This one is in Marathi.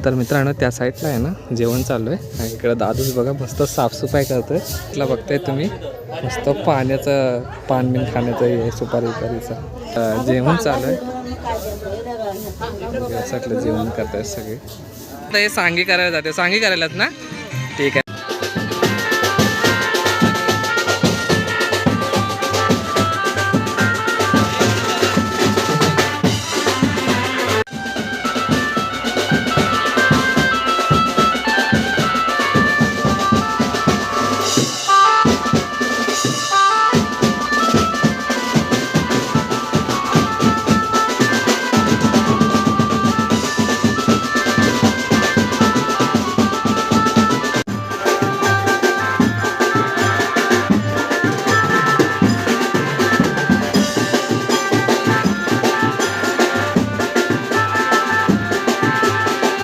तर मित्रांनो त्या साईडला आहे ना जेवण चालू आहे आणि इकडं दादूच बघा मस्त साफसफाई करतोय. इथला बघताय तुम्ही मस्त पाण्याचं पान बिन खाण्याचं हे सुपारी उपारीचं जेवण चालू आहे. यासाठीला जेवण करतायत सगळे. आता हे सांगी करायला जाते. सांगी करायलात ना